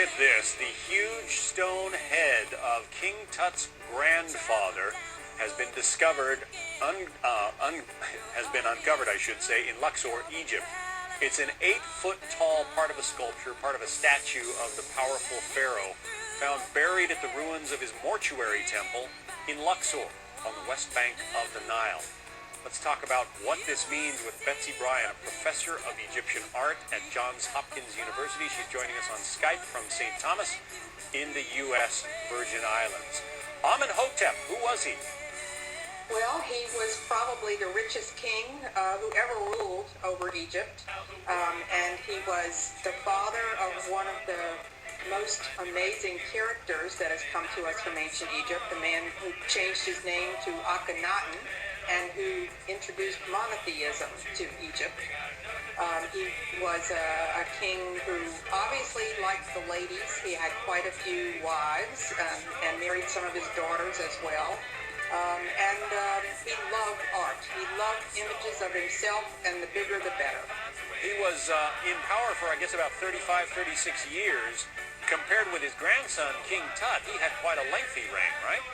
at this. The huge stone head of King Tut's grandfather has been uncovered, I should say, in Luxor, Egypt. It's an 8-foot tall part of a sculpture, part of a statue of the powerful pharaoh, found buried at the ruins of his mortuary temple in Luxor on the west bank of the Nile. Let's talk about what this means with Betsy Bryan, a professor of Egyptian art at Johns Hopkins University. She's joining us on Skype from St. Thomas in the U.S. Virgin Islands. Amenhotep, who was he? Well, he was probably the richest king who ever ruled over Egypt, and he was the father of one of the most amazing characters that has come to us from ancient Egypt, the man who changed his name to Akhenaten and who introduced monotheism to Egypt. He was a king who obviously liked the ladies. He had quite a few wives and married some of his daughters as well. He loved art. He loved images of himself, and the bigger the better. He was in power for, I guess, about 35, 36 years. Compared with his grandson, King Tut, he had quite a lengthy reign, right?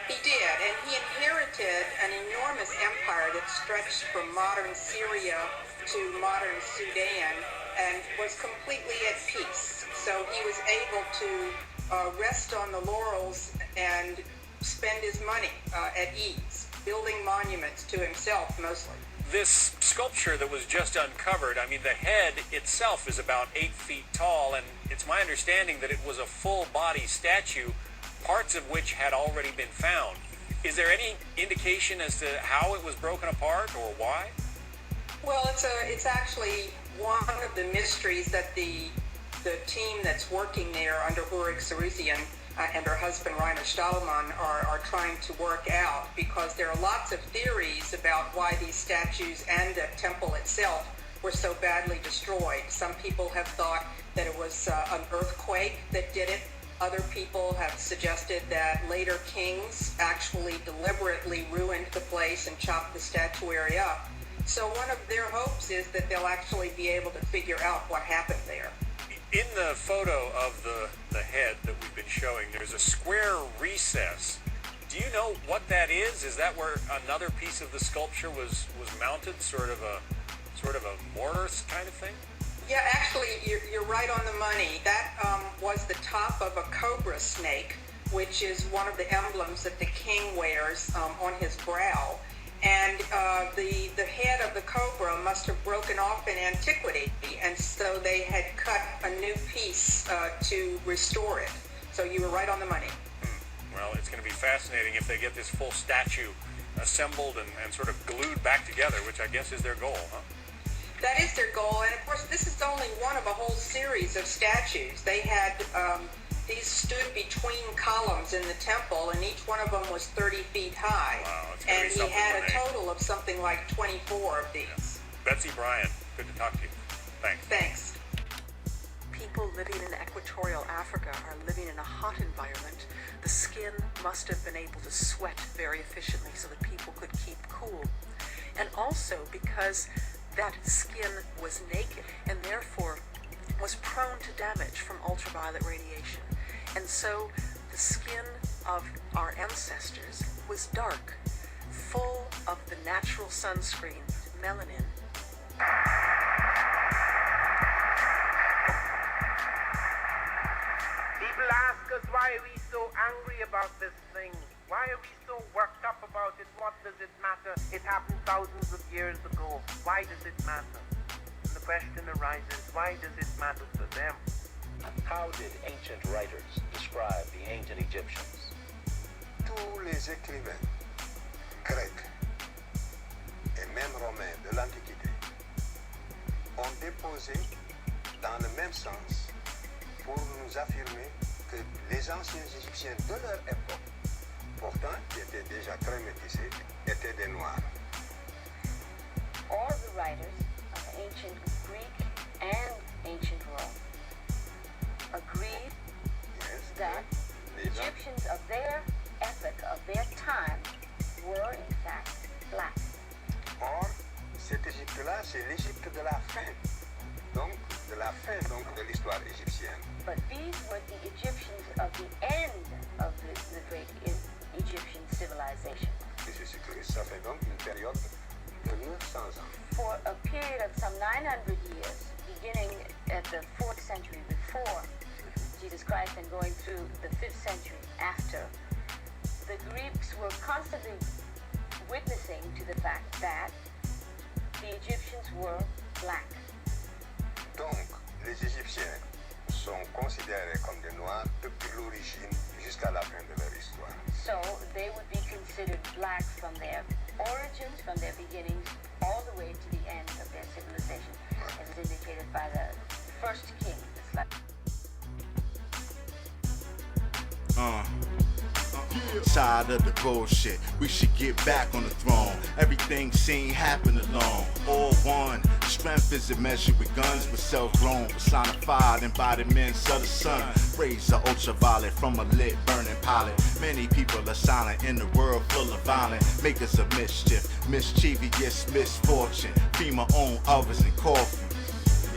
He did, and he inherited an enormous empire that stretched from modern Syria to modern Sudan and was completely at peace. So he was able to rest on the laurels and spend his money at ease, building monuments to himself mostly. This sculpture that was just uncovered, I mean, the head itself is about 8 feet tall, and it's my understanding that it was a full-body statue, parts of which had already been found. Is there any indication as to how it was broken apart or why? Well, it's actually one of the mysteries that the team that's working there under Ulrich Sarusian and her husband Rainer Stallman are trying to work out, because there are lots of theories about why these statues and the temple itself were so badly destroyed. Some people have thought that it was an earthquake that did it. Other people have suggested that later kings actually deliberately ruined the place and chopped the statuary up. So one of their hopes is that they'll actually be able to figure out what happened there. In the photo of the head that we've been showing, there's a square recess. Do you know what that is? Is that where another piece of the sculpture was mounted, sort of a mortar kind of thing? Yeah, actually, you're right on the money. That was the top of a cobra snake, which is one of the emblems that the king wears on his brow. And the head of the cobra must have broken off in antiquity, and so they had cut a new piece to restore it. So you were right on the money. Well, it's going to be fascinating if they get this full statue assembled and sort of glued back together, which I guess is their goal, huh? That is their goal, and of course this is only one of a whole series of statues. They had these stood between columns in the temple, and each one of them was 30 feet high. Wow, and he had a total of something like 24 of these. Yeah. Betsy Bryan, good to talk to you. Thanks. Thanks. People living in equatorial Africa are living in a hot environment. The skin must have been able to sweat very efficiently so that people could keep cool. And also because that skin was naked and therefore was prone to damage from ultraviolet radiation. And so the skin of our ancestors was dark, full of the natural sunscreen, melanin. People ask us, why are we so angry about this thing? Why are we so worked up about it? What does it matter? It happened thousands of years ago. Why does it matter? And the question arises, why does it matter to them? How did ancient writers describe the ancient Egyptians? Tous les écrivains grecs et même romains de l'Antiquité ont déposé dans le même sens pour nous affirmer que les anciens Égyptiens de leur époque, pourtant qui étaient déjà très métissés, étaient des Noirs. All the writers of ancient Greek and ancient Rome agreed that Egyptians of their epoch, of their time, were in fact black. Or, cette Égypte-là, c'est l'Égypte de la fin, donc de la fin donc de l'histoire égyptienne. But these were the Egyptians of the end of the great Egyptian civilization. Et je suis curieux, ça fait donc une période de 900 ans. For a period of some 900 years, beginning at the 4th century before Jesus Christ and going through the 5th century after, the Greeks were constantly witnessing to the fact that the Egyptians were black. Donc, les Égyptiens sont considérés comme des Noirs depuis l'origine jusqu'à la fin de leur histoire. So they would be considered black from their origins, from their beginnings, all the way to the end of their civilization, as is indicated by the first king. It's like Tired of the bullshit, we should get back on the throne. Everything seen happen alone. All one, strength isn't measured with guns, but self-grown, personified embodiments of the sun. Rays are ultraviolet from a lit burning pilot. Many people are silent in the world full of violence. Makers of mischief, mischievous misfortune. Feed my own others in coffin.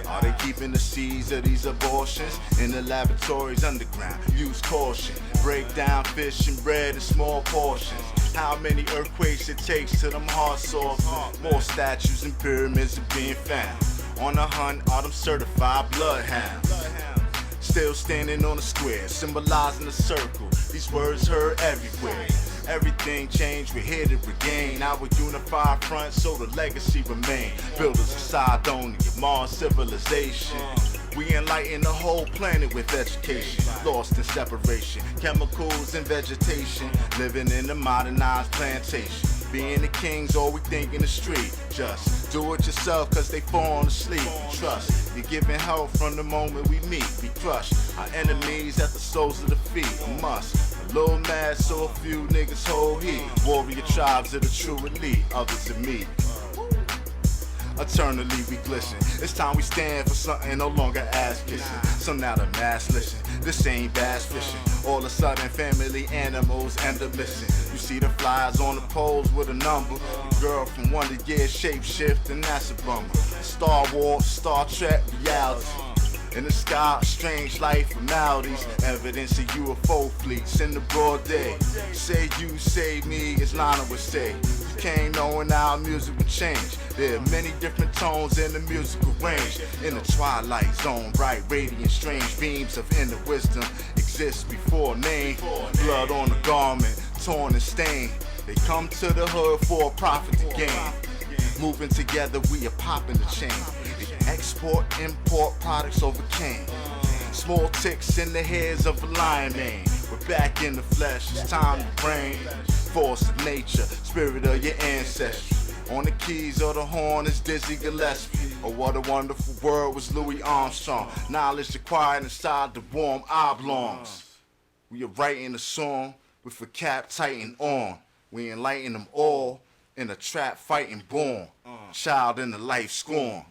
Are they keeping the seeds of these abortions in the laboratories underground? Use caution. Break down fish and bread in small portions. How many earthquakes it takes till them hearts soften? More statues and pyramids are being found. On the hunt are them certified bloodhounds. Still standing on the square, symbolizing the circle. These words heard everywhere. Everything changed, we're here to regain our unified front so the legacy remain. Builders of Sidonia, Mars civilization. We enlighten the whole planet with education. Lost in separation, chemicals and vegetation. Living in the modernized plantation. Being the kings, all we think in the street. Just do it yourself, cause they falling asleep. Trust, you're giving help from the moment we meet. We crush our enemies at the soles of the feet. A must. A little mad, so a few niggas hold heat. Warrior tribes are the true elite, others are me. Eternally we glisten. It's time we stand for something, no longer ass kissing. So now the mass listen. This ain't bass fishing. All of a sudden family animals end up missing. You see the flies on the poles with a number. The girl from Wonder Years shape shift and that's a bummer. Star Wars, Star Trek, reality. In the sky, strange life formalities. Evidence of UFO fleets in the broad day. Say you, say me, as Lana would say. You came knowing our music would change. There are many different tones in the musical range. In the twilight zone, bright, radiant, strange beams of inner wisdom exist before name. Blood on the garment, torn and stained. They come to the hood for a profit to gain. Moving together, we are popping the chain. Export, import products overcame. Small ticks in the hairs of a lion mane. We're back in the flesh, it's time to reign. Force of nature, spirit of your ancestry. On the keys of the horn is Dizzy Gillespie. Oh, what a wonderful world was Louis Armstrong. Knowledge acquired inside the warm oblongs. We are writing a song with a cap tightened on. We enlighten them all in a trap fighting born. Child in the life scorn.